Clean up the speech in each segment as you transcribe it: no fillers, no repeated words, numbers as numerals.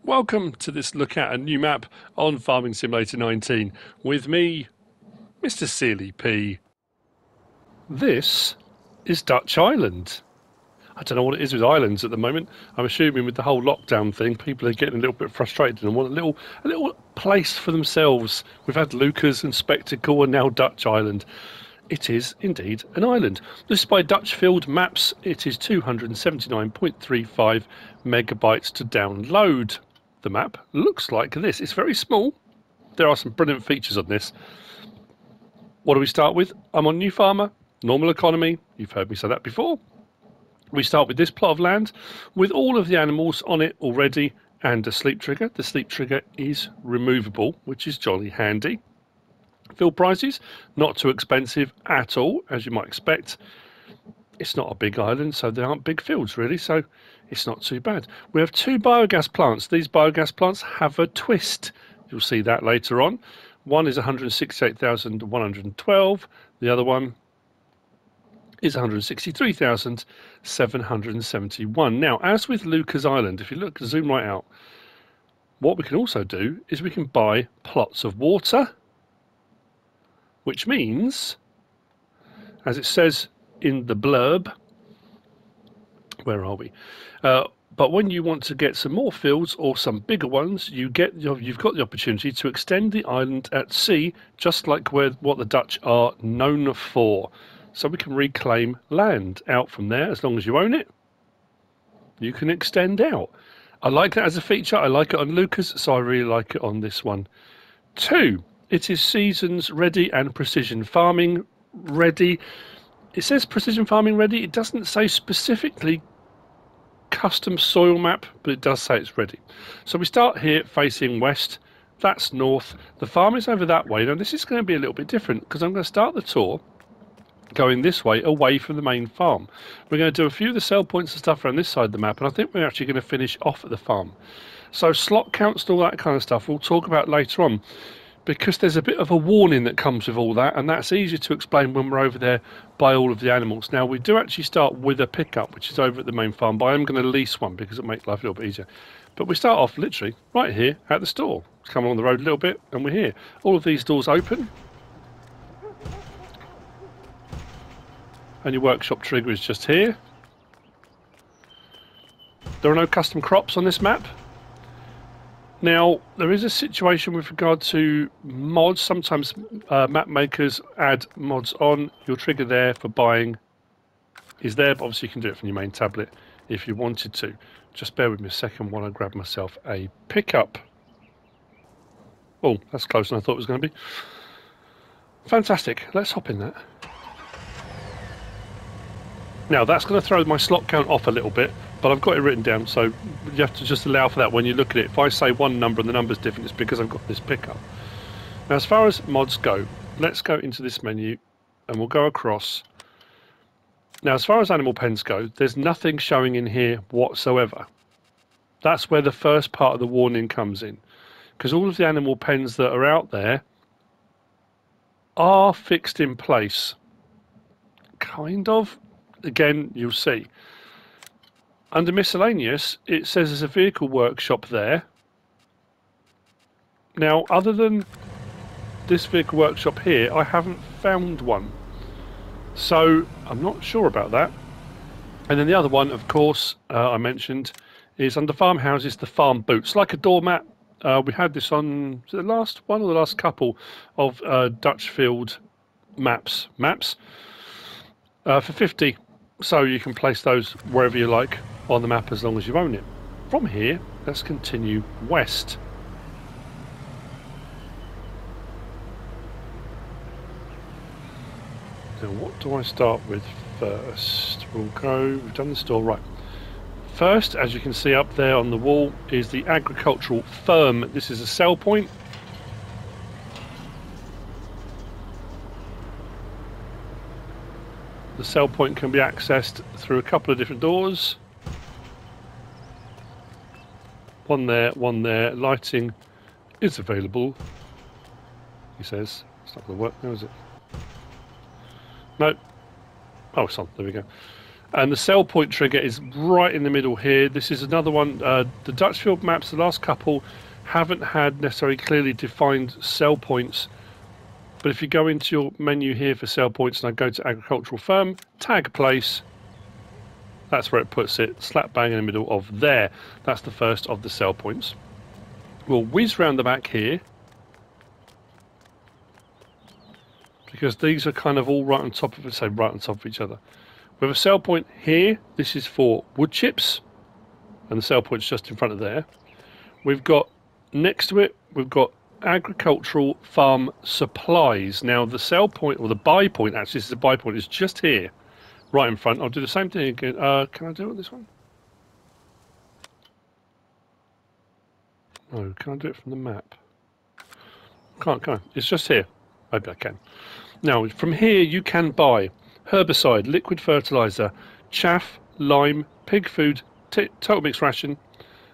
Welcome to this look at a new map on Farming Simulator 19 with me, MrSealyp. This is Dutch Island. I don't know what it is with islands at the moment. I'm assuming with the whole lockdown thing, people are getting a little bit frustrated and want a little place for themselves. We've had Lucas and Spectacle and now Dutch Island. It is indeed an island. This is by Dutchfield Maps. It is 279.35 megabytes to download. The map looks like this. It's very small. There are some brilliant features on this. What do we start with? I'm on New Farmer, normal economy. You've heard me say that before. We start with this plot of land with all of the animals on it already and a sleep trigger. The sleep trigger is removable, which is jolly handy. Field prices, not too expensive at all, as you might expect. It's not a big island, so there aren't big fields really, so it's not too bad. We have two biogas plants. These biogas plants have a twist. You'll see that later on. One is 168,112. The other one is 163,771. Now, as with Lucas Island, if you look, zoom right out, what we can also do is we can buy plots of water, which means, as it says in the blurb, where are we? But when you want to get some more fields or some bigger ones, you've got the opportunity to extend the island at sea, just like what the Dutch are known for. So we can reclaim land out from there. As long as you own it, you can extend out. I like that as a feature. I like it on Lucas, so I really like it on this one too. It is seasons ready and precision farming ready. It says precision farming ready. It doesn't say specifically custom soil map, but it does say it's ready. So we start here facing west. That's north. The farm is over that way. Now this is going to be a little bit different because I'm going to start the tour going this way, away from the main farm. We're going to do a few of the sell points and stuff around this side of the map, and I think we're actually going to finish off at the farm. So slot counts and all that kind of stuff we'll talk about later on, because there's a bit of a warning that comes with all that, and that's easier to explain when we're over there by all of the animals. Now, we do actually start with a pickup, which is over at the main farm, but I'm going to lease one because it'll make life a little bit easier. But we start off literally right here at the store. Come along the road a little bit, and we're here. All of these doors open. And your workshop trigger is just here. There are no custom crops on this map. Now, there is a situation with regard to mods. Sometimes map makers add mods on. Your trigger there for buying is there, but obviously you can do it from your main tablet if you wanted to. Just bear with me a second while I grab myself a pickup. Oh, that's closer than I thought it was going to be. Fantastic. Let's hop in that. Now, that's going to throw my slot count off a little bit, but I've got it written down, so you have to just allow for that when you look at it. If I say one number and the number's different, it's because I've got this pickup. Now, as far as mods go, let's go into this menu and we'll go across. Now, as far as animal pens go, there's nothing showing in here whatsoever. That's where the first part of the warning comes in, because all of the animal pens that are out there are fixed in place. Kind of. Again, you'll see. Under miscellaneous, it says there's a vehicle workshop there. Now, other than this vehicle workshop here, I haven't found one. So, I'm not sure about that. And then the other one, of course, I mentioned, is under farmhouses, the farm boots. Like a doormat. We had this on the last one or the last couple of Dutchfield Maps for 50. So you can place those wherever you like on the map as long as you own it. From here, let's continue west. Now, what do I start with first? We've done the store, right. First, as you can see up there on the wall, is the agricultural firm. This is a sell point. The sell point can be accessed through a couple of different doors. One there, one there. Lighting is available, he says. It's not going to work now, is it? No. Oh, it's on. There we go. And the sell point trigger is right in the middle here. This is another one. The Dutchfield Maps, the last couple, haven't had necessarily clearly defined sell points. But if you go into your menu here for sell points and I go to agricultural firm, tag place, that's where it puts it, slap bang in the middle of there. That's the first of the sell points. We'll whiz round the back here, because these are kind of all right on top of it, say right on top of each other. We have a sell point here. This is for wood chips, and the sell point's just in front of there. We've got next to it, we've got agricultural farm supplies. Now the sell point, or the buy point, actually this is a buy point, is just here, right in front. I'll do the same thing again. Can I do it on this one? No, can I do it from the map? Can't, can I? It's just here. Maybe I can. Now from here you can buy herbicide, liquid fertilizer, chaff, lime, pig food, total mixed ration,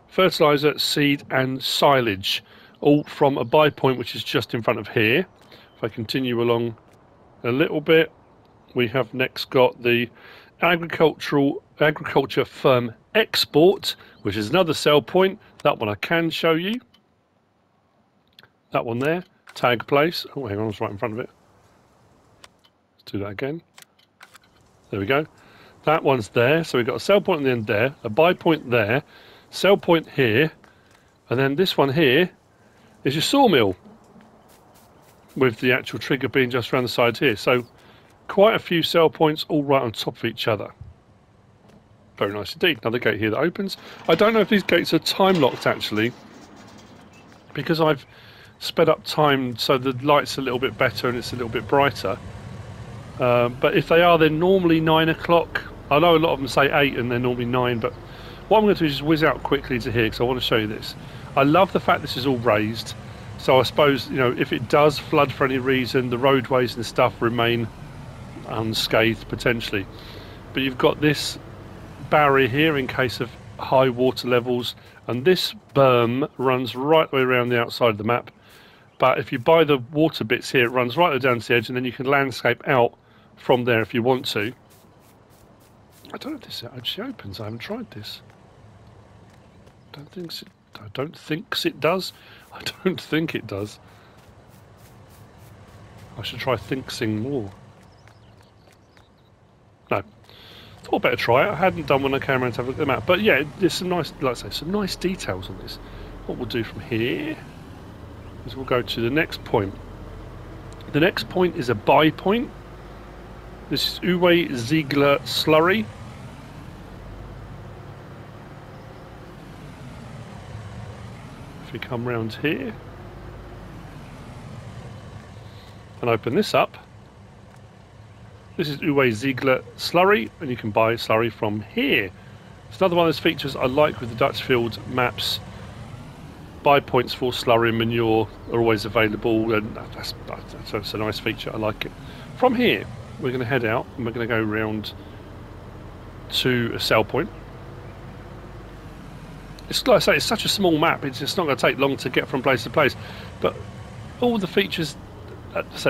fertilizer, seed and silage, all from a buy point which is just in front of here. If I continue along a little bit, we have next got the agriculture firm export, which is another sell point. That one I can show you. That one there, tag place. Oh, hang on, I was right in front of it. Let's do that again. There we go. That one's there. So we've got a sell point at the end there, a buy point there, sell point here, and then this one here is your sawmill, with the actual trigger being just around the sides here. So quite a few sell points all right on top of each other. Very nice indeed. Another gate here that opens. I don't know if these gates are time locked actually, because I've sped up time so the light's a little bit better and it's a little bit brighter. But if they are, they're normally 9 o'clock. I know a lot of them say 8 and they're normally 9, but what I'm going to do is just whiz out quickly to here because I want to show you this. I love the fact this is all raised, so I suppose, you know, if it does flood for any reason, the roadways and stuff remain unscathed potentially. But you've got this barrier here in case of high water levels, and this berm runs right the way around the outside of the map. But if you buy the water bits here, it runs right down to the edge, and then you can landscape out from there if you want to. I don't know if this actually opens. I haven't tried this. I don't think it does. I don't think it does. I should try thinksing more. No. Thought I'd better try it. I hadn't done when I came around to have a look at the map. But yeah, there's some nice, like I say, some nice details on this. What we'll do from here is we'll go to the next point. The next point is a buy point. This is Uwe Ziegler Slurry. If we come round here and open this up, this is Uwe Ziegler Slurry, and you can buy slurry from here. It's another one of those features I like with the Dutchfield Maps. Buy points for slurry and manure are always available, and that's a nice feature. I like it. From here, we're going to head out and we're going to go round to a sell point. It's like I say, it's such a small map. It's just not going to take long to get from place to place. But all the features,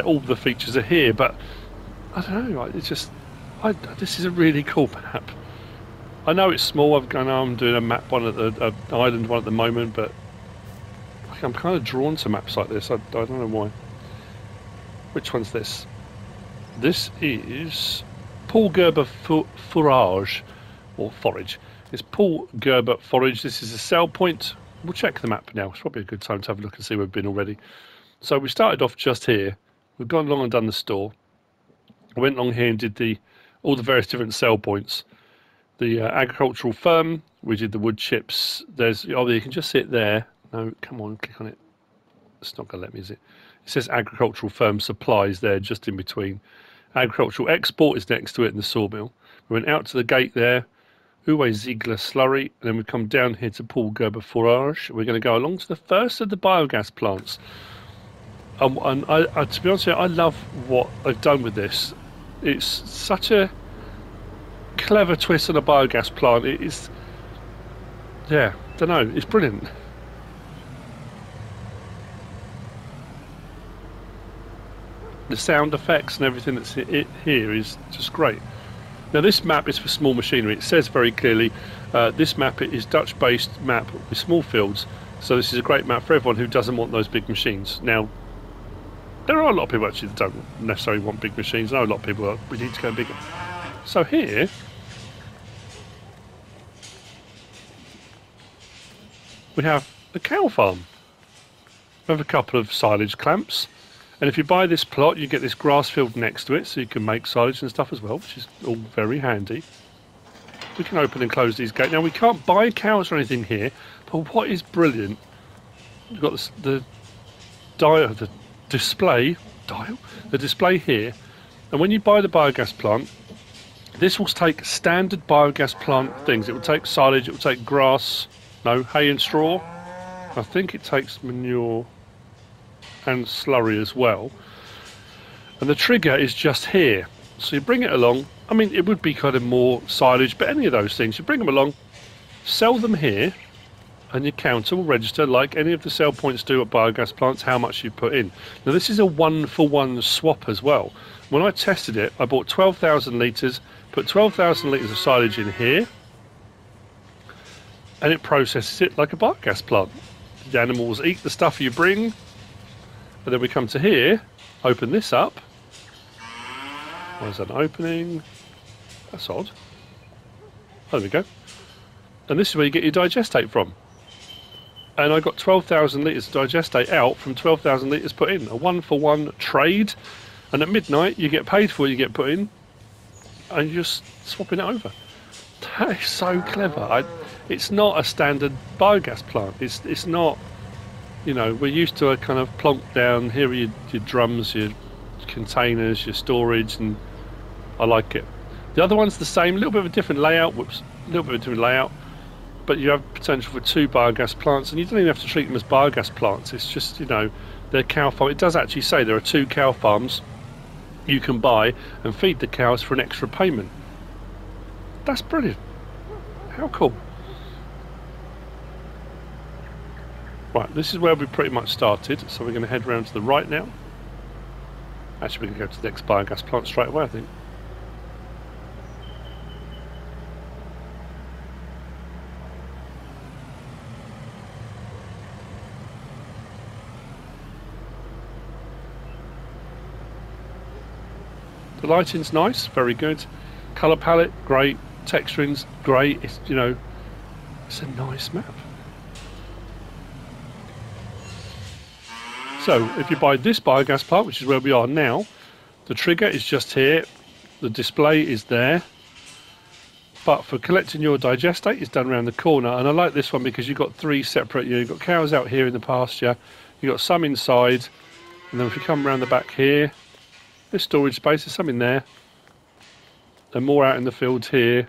all the features are here. But I don't know. It's just, this is a really cool map. I know it's small. I'm doing a map one at the island one at the moment, but I'm kind of drawn to maps like this. I don't know why. Which one's this? This is Paul Gerber Forage, or Forage. It's Paul Gerber Forage. This is a sell point. We'll check the map now. It's probably a good time to have a look and see where we've been already. So we started off just here. We've gone along and done the store. I went along here and did all the various different sell points. The agricultural firm. We did the wood chips. You can just see it there. No, come on, click on it. It's not going to let me, is it? It says agricultural firm supplies there, just in between. Agricultural export is next to it in the sawmill. We went out to the gate there, Uwe Ziegler Slurry, and then we come down here to Paul Gerber Forage. We're going to go along to the first of the biogas plants. And to be honest with you, I love what they've done with this. It's such a clever twist on a biogas plant. It is, yeah, don't know, it's brilliant. The sound effects and everything that's here is just great. Now this map is for small machinery. It says very clearly this map is Dutch-based map with small fields. So this is a great map for everyone who doesn't want those big machines. Now, there are a lot of people actually that don't necessarily want big machines. I know a lot of people are, we need to go bigger. So here, we have a cow farm. We have a couple of silage clamps. And if you buy this plot, you get this grass field next to it, so you can make silage and stuff as well, which is all very handy. We can open and close these gates. Now, we can't buy cows or anything here, but what is brilliant, you've got the display here, and when you buy the biogas plant, this will take standard biogas plant things. It will take silage, it will take grass, no, hay and straw. I think it takes manure and slurry as well. And the trigger is just here. So you bring it along. I mean, it would be kind of more silage, but any of those things, you bring them along, sell them here, and your counter will register like any of the sell points do at biogas plants how much you put in. Now this is a 1-for-1 swap as well. When I tested it, I bought 12,000 litres, put 12,000 litres of silage in here, and it processes it like a biogas plant. The animals eat the stuff you bring, and then we come to here, open this up. Why is that opening? That's odd. Oh, there we go. And this is where you get your digestate from. And I got 12,000 litres of digestate out from 12,000 litres put in. A 1-for-1 trade. And at midnight, you get paid for what you get put in, and you're just swapping it over. That is so clever. It's not a standard biogas plant. It's not, you know, we're used to a kind of plonk down, here are your drums, your containers, your storage, and I like it. The other one's the same, a little bit of a different layout, but you have potential for 2 biogas plants, and you don't even have to treat them as biogas plants. It's just, you know, they're cow farm. It does actually say there are 2 cow farms you can buy and feed the cows for an extra payment. That's brilliant. How cool. Right, this is where we pretty much started, so we're going to head round to the right now. Actually, we can go to the next biogas plant straight away, I think. The lighting's nice, very good. Colour palette, great. Texturing's great. It's, you know, it's a nice map. So, if you buy this biogas plant, which is where we are now, the trigger is just here, the display is there, but for collecting your digestate, it's done around the corner. And I like this one because you've got 3 separate, you've got cows out here in the pasture, you've got some inside, and then if you come around the back here, there's storage space, there's some in there, and more out in the fields here.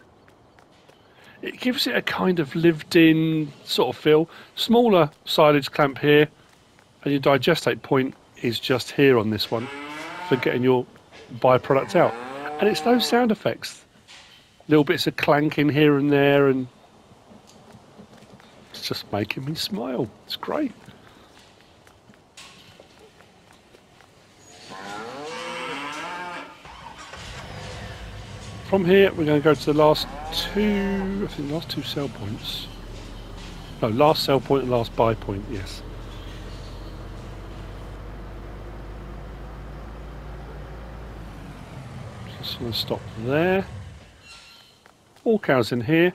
It gives it a kind of lived-in sort of feel. Smaller silage clamp here, and your digestate point is just here on this one for getting your byproduct out. And it's those sound effects. Little bits of clanking here and there, and it's just making me smile. It's great. From here, we're going to go to the last 2, I think last 2 sell points. No, last sell point and last buy point, yes. Just going to stop there. All cows in here,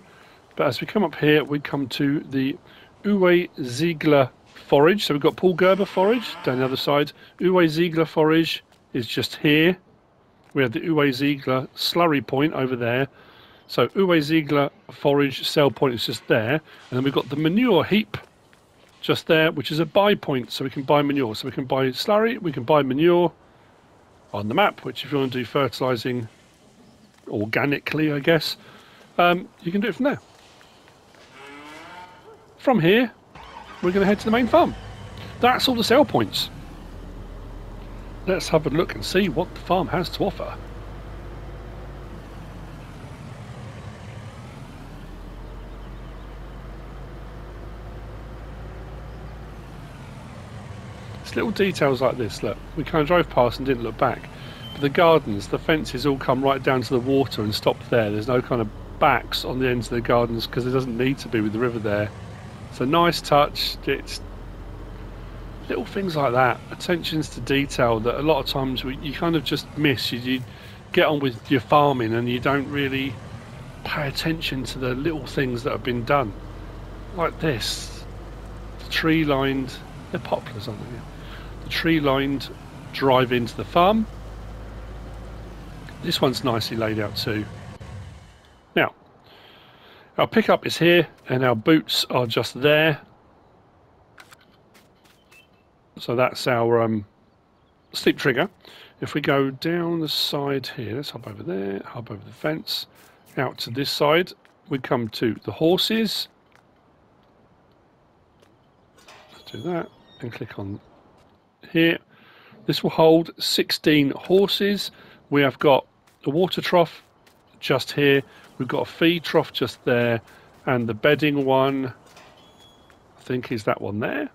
but as we come up here, we come to the Uwe Ziegler forage. So we've got Paul Gerber forage down the other side. Uwe Ziegler forage is just here. We have the Uwe Ziegler slurry point over there. So Uwe Ziegler forage sell point is just there. And then we've got the manure heap just there, which is a buy point. So we can buy manure. So we can buy slurry, we can buy manure on the map, which if you want to do fertilising organically, I guess, you can do it from there. From here, we're going to head to the main farm. That's all the sell points. Let's have a look and see what the farm has to offer. It's little details like this. Look, we kind of drove past and didn't look back. But the gardens, the fences all come right down to the water and stop there. There's no kind of backs on the ends of the gardens because there doesn't need to be with the river there. It's a nice touch. It's little things like that, attentions to detail that a lot of times you kind of just miss. You get on with your farming and you don't really pay attention to the little things that have been done. Like this, the tree-lined, they're poplars, aren't they? The tree-lined drive into the farm. This one's nicely laid out too. Now, our pickup is here and our boots are just there. So that's our steep trigger. If we go down the side here, let's hop over there, hop over the fence, out to this side, we come to the horses. Let's do that and click on here. This will hold 16 horses. We have got the water trough just here. We've got a feed trough just there, and the bedding one, I think, is that one there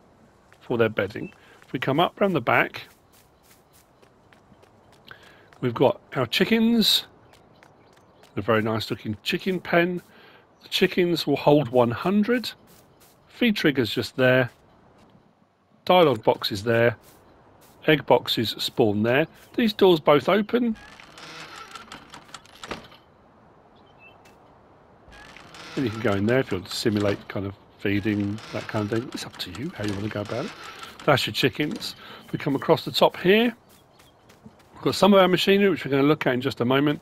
for their bedding. If we come up around the back, we've got our chickens, a very nice looking chicken pen. The chickens will hold 100. Feed triggers just there. Dialogue boxes there. Egg boxes spawn there. These doors both open. And you can go in there if you want to simulate kind of feeding, that kind of thing. It's up to you how you want to go about it. That's your chickens. If we come across the top here, we've got some of our machinery which we're going to look at in just a moment.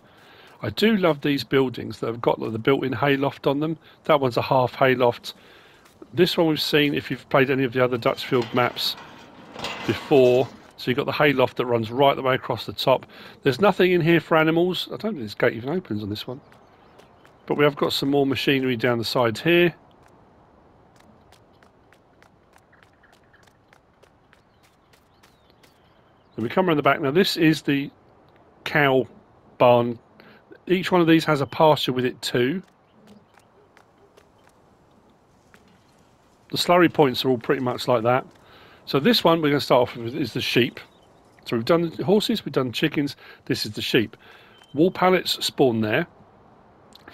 I do love these buildings that have got the built-in hayloft on them. That one's a half hayloft. This one we've seen if you've played any of the other Dutchfield maps before. So you've got the hayloft that runs right the way across the top. There's nothing in here for animals. I don't think this gate even opens on this one. But we have got some more machinery down the sides here. And we come around the back. Now this is the cow barn. Each one of these has a pasture with it too. The slurry points are all pretty much like that. So this one we're going to start off with is the sheep. So we've done the horses, we've done chickens, this is the sheep. Wall pallets spawn there.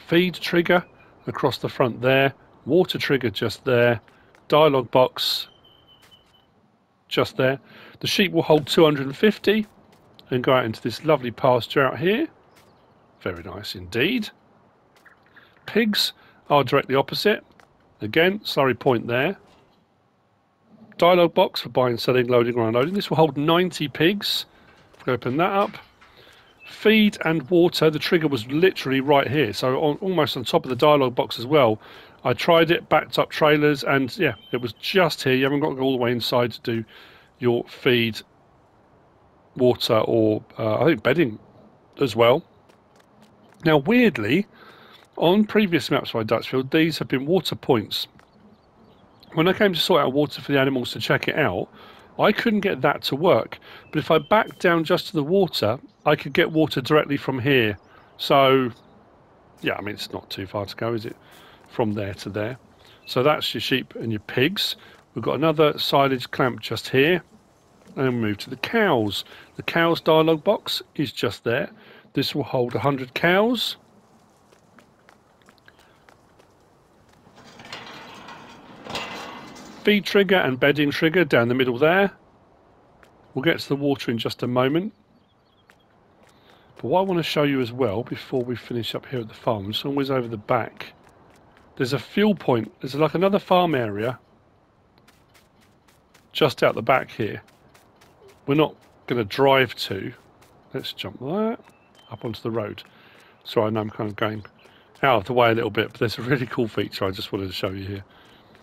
Feed trigger across the front there. Water trigger just there. Dialogue box just there. The sheep will hold 250 and go out into this lovely pasture out here. Very nice indeed. Pigs are directly opposite. Again, slurry point there. Dialogue box for buying, selling, loading or unloading. This will hold 90 pigs. If we open that up. Feed and water, the trigger was literally right here. So almost on top of the dialogue box as well. I tried it, backed up trailers, and yeah, it was just here. You haven't got to go all the way inside to do your feed, water, or I think bedding as well. Now, weirdly, on previous maps by Dutchfield, these have been water points. When I came to sort out water for the animals to check it out, I couldn't get that to work. But if I backed down just to the water, I could get water directly from here. So, yeah, I mean, it's not too far to go, is it? From there to there. So that's your sheep and your pigs. We've got another silage clamp just here. And we move to the cows. The cows dialogue box is just there. This will hold 100 cows. Feed trigger and bedding trigger down the middle there. We'll get to the water in just a moment. But what I want to show you as well before we finish up here at the farm, it's always over the back. There's a fuel point. There's like another farm area just out the back here. We're not going to drive to. Let's jump that up onto the road. So I know I'm kind of going out of the way a little bit, but there's a really cool feature I just wanted to show you here.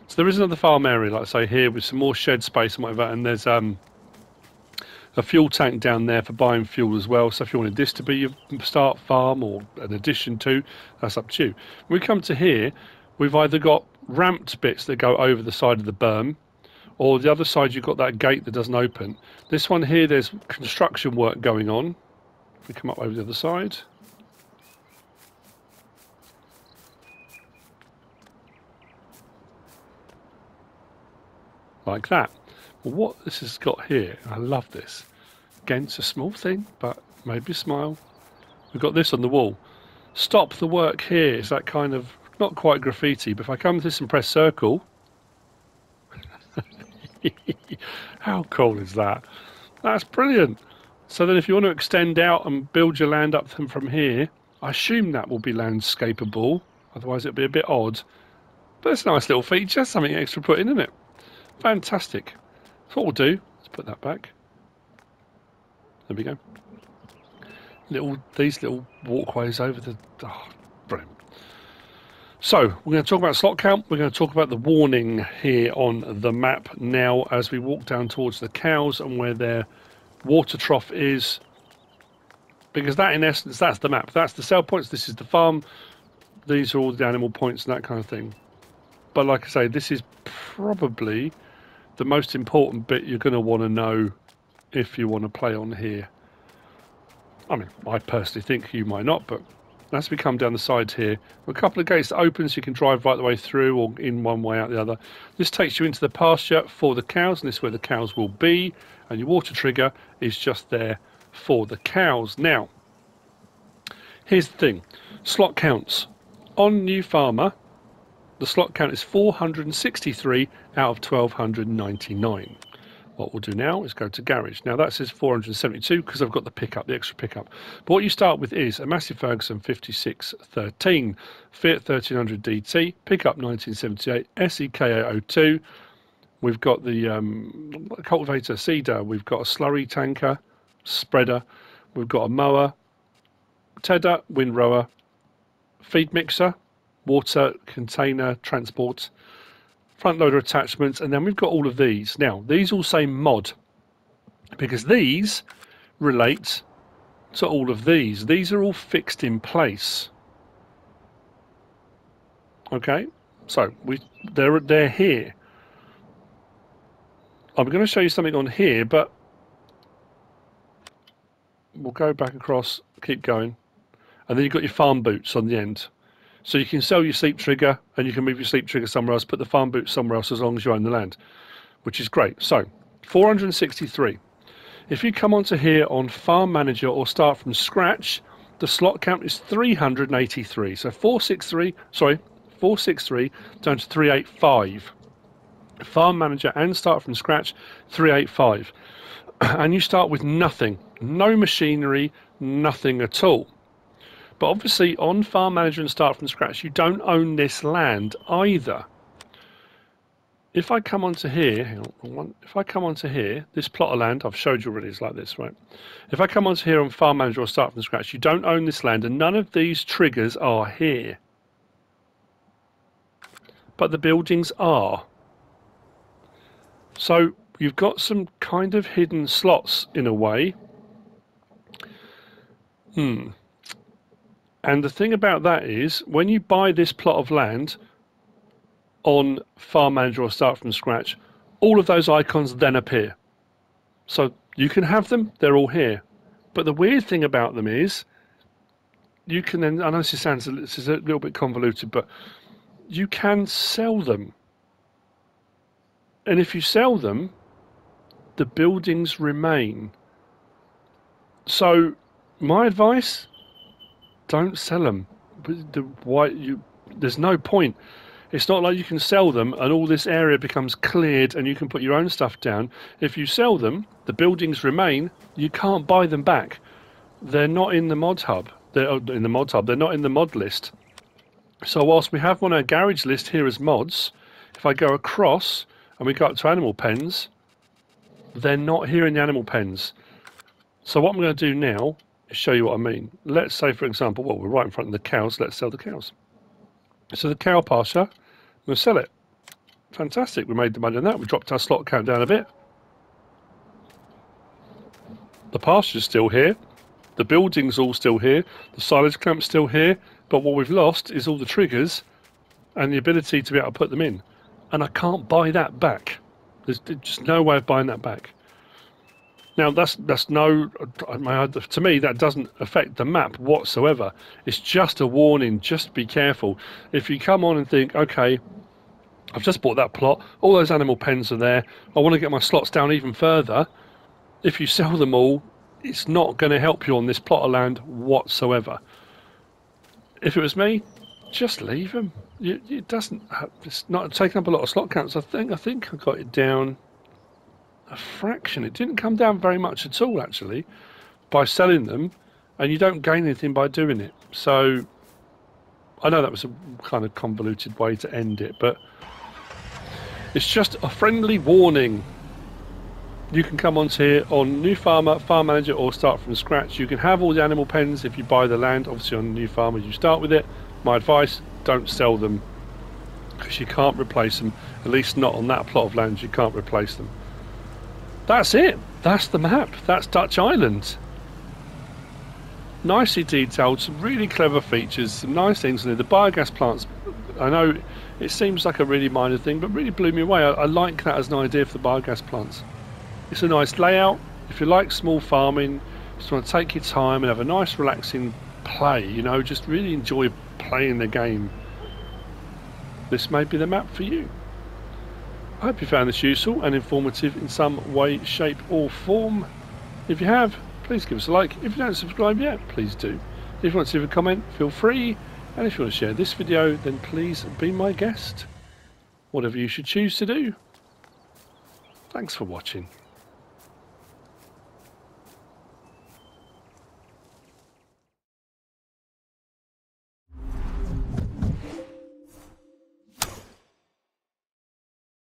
So there is another farm area, like I say, here with some more shed space and whatever, and there's a fuel tank down there for buying fuel as well. So if you wanted this to be your start farm or an addition to, that's up to you. When we come to here, we've either got ramped bits that go over the side of the berm, or the other side you've got that gate that doesn't open. This one here, there's construction work going on. If we come up over the other side. Like that. Well, what this has got here, I love this. Again, it's a small thing, but Maybe smile. We've got this on the wall. Stop the work here. It's that kind of, not quite graffiti, but if I come to this and press circle, how cool is that? That's brilliant. So then if you want to extend out and build your land up from here, I assume that will be landscapable. Otherwise it'll be a bit odd. But it's a nice little feature, something extra put in, isn't it? Fantastic. So what we'll do, let's put that back. There we go. These little walkways over the... Oh, brilliant. So, we're going to talk about slot count. We're going to talk about the warning here on the map now as we walk down towards the cows and where their water trough is. Because that, in essence, that's the map. That's the sell points. This is the farm. These are all the animal points and that kind of thing. But like I say, this is probably the most important bit you're going to want to know if you want to play on here. I mean, I personally think you might not, but as we come down the sides here, a couple of gates that open so you can drive right the way through or in one way out the other. This takes you into the pasture for the cows, and this is where the cows will be, and your water trigger is just there for the cows. Now, here's the thing. Slot counts. On New Farmer, the slot count is 463 out of 1299. What we'll do now is go to garage. Now that says 472 because I've got the pickup, the extra pickup. But what you start with is a Massey Ferguson 5613, Fiat 1300 DT, pickup 1978, SEK02. We've got the cultivator seeder. We've got a slurry tanker, spreader. We've got a mower, tedder, windrower, feed mixer, water container transport, front loader attachments, and then we've got all of these. Now, these all say mod because these relate to all of these. These are all fixed in place. Okay, so they're here. I'm going to show you something on here, but we'll go back across, keep going, and then you've got your farm boots on the end. So you can sell your sleep trigger and you can move your sleep trigger somewhere else, put the farm boot somewhere else as long as you own the land, which is great. So 463. If you come onto here on Farm Manager or start from scratch, the slot count is 383. So 463 down to 385. Farm Manager and start from scratch, 385. And you start with nothing, no machinery, nothing at all. But obviously on Farm Manager and start from scratch, you don't own this land either. If I come onto here, hang on, if I come onto here, this plot of land, I've showed you already, it's like this, right? If I come onto here on Farm Manager or start from scratch, you don't own this land and none of these triggers are here. But the buildings are. So you've got some kind of hidden slots in a way. And the thing about that is, when you buy this plot of land on Farm Manager or start from scratch, all of those icons then appear. So you can have them, they're all here. But the weird thing about them is, you can then, I know this is a little bit convoluted, but you can sell them. And if you sell them, the buildings remain. So my advice, don't sell them. There's no point. It's not like you can sell them and all this area becomes cleared and you can put your own stuff down. If you sell them, the buildings remain. You can't buy them back. They're not in the mod hub. They're in the mod hub. They're not in the mod list. So whilst we have one on our garage list here as mods, if I go across and we go up to animal pens, they're not here in the animal pens. So what I'm going to do now is show you what I mean. Let's say, for example, well, we're right in front of the cows. Let's sell the cows. So the cow pasture, we'll sell it. Fantastic. We made the money on that. We dropped our slot count down a bit. The pasture's still here. The building's all still here. The silage clamp's still here. But what we've lost is all the triggers and the ability to be able to put them in. And I can't buy that back. There's just no way of buying that back. Now, that's no, to me, that doesn't affect the map whatsoever. It's just a warning, just be careful. If you come on and think, okay, I've just bought that plot, all those animal pens are there, I want to get my slots down even further. If you sell them all, it's not going to help you on this plot of land whatsoever. If it was me, just leave them. It doesn't. It's not taking up a lot of slot counts. I think I got it down a fraction. It didn't come down very much at all, actually, by selling them, and you don't gain anything by doing it. So I know that was a kind of convoluted way to end it, but it's just a friendly warning. You can come onto here on New Farmer, Farm Manager, or start from scratch. You can have all the animal pens if you buy the land. Obviously on New Farmer you start with it. My advice, don't sell them, because you can't replace them. At least not on that plot of land, you can't replace them. That's it. That's the map. That's Dutch Island. Nicely detailed, some really clever features, some nice things in there. The biogas plants, I know it seems like a really minor thing, but really blew me away. I like that as an idea for the biogas plants. It's a nice layout. If you like small farming, just want to take your time and have a nice relaxing play, you know, just really enjoy playing the game, this may be the map for you. I hope you found this useful and informative in some way, shape or form. If you have, please give us a like. If you don't subscribe yet, please do. If you want to leave a comment, feel free. And if you want to share this video, then please be my guest. Whatever you should choose to do. Thanks for watching.